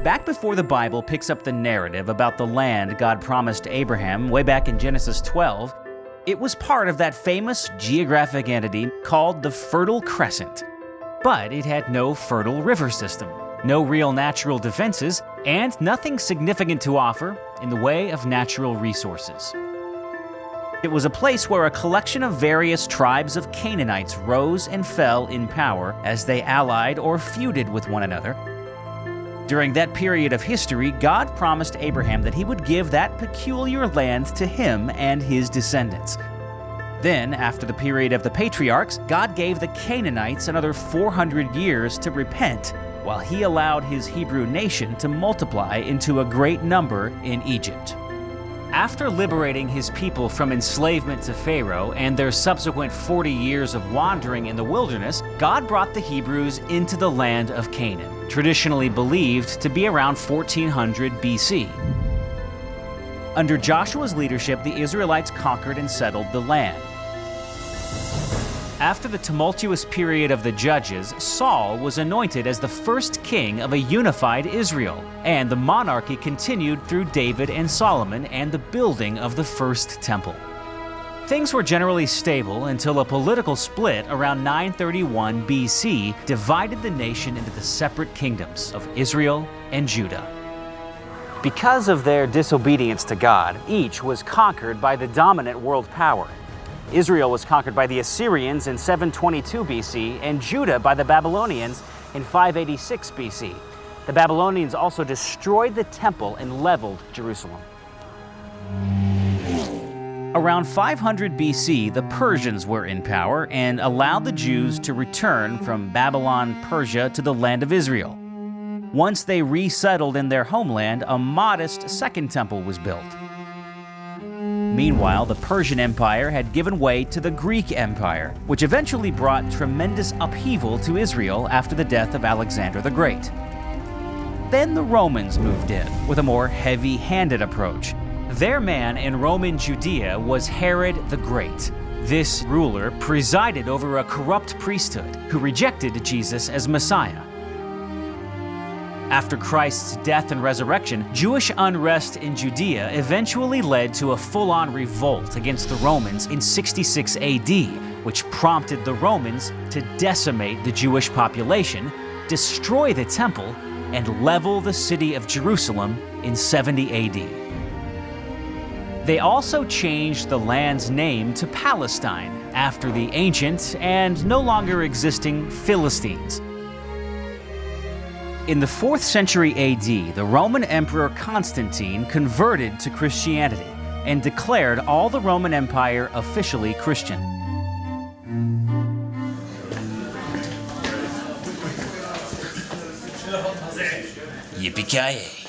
Back before the Bible picks up the narrative about the land God promised Abraham way back in Genesis 12, it was part of that famous geographic entity called the Fertile Crescent. But it had no fertile river system, no real natural defenses, and nothing significant to offer in the way of natural resources. It was a place where a collection of various tribes of Canaanites rose and fell in power as they allied or feuded with one another. During that period of history, God promised Abraham that he would give that peculiar land to him and his descendants. Then, after the period of the patriarchs, God gave the Canaanites another 400 years to repent, while he allowed his Hebrew nation to multiply into a great number in Egypt. After liberating his people from enslavement to Pharaoh and their subsequent 40 years of wandering in the wilderness, God brought the Hebrews into the land of Canaan, traditionally believed to be around 1400 BC. Under Joshua's leadership, the Israelites conquered and settled the land. After the tumultuous period of the Judges, Saul was anointed as the first king of a unified Israel, and the monarchy continued through David and Solomon and the building of the first temple. Things were generally stable until a political split around 931 BC divided the nation into the separate kingdoms of Israel and Judah. Because of their disobedience to God, each was conquered by the dominant world power. Israel was conquered by the Assyrians in 722 BC and Judah by the Babylonians in 586 BC. The Babylonians also destroyed the temple and leveled Jerusalem. Around 500 BC, the Persians were in power and allowed the Jews to return from Babylon, Persia to the land of Israel. Once they resettled in their homeland, a modest second temple was built. Meanwhile, the Persian Empire had given way to the Greek Empire, which eventually brought tremendous upheaval to Israel after the death of Alexander the Great. Then the Romans moved in with a more heavy-handed approach. Their man in Roman Judea was Herod the Great. This ruler presided over a corrupt priesthood who rejected Jesus as Messiah. After Christ's death and resurrection, Jewish unrest in Judea eventually led to a full-on revolt against the Romans in 66 AD, which prompted the Romans to decimate the Jewish population, destroy the temple, and level the city of Jerusalem in 70 AD. They also changed the land's name to Palestine after the ancient and no longer existing Philistines. In the 4th century AD, the Roman Emperor Constantine converted to Christianity and declared all the Roman Empire officially Christian. Yippee-ki-yay.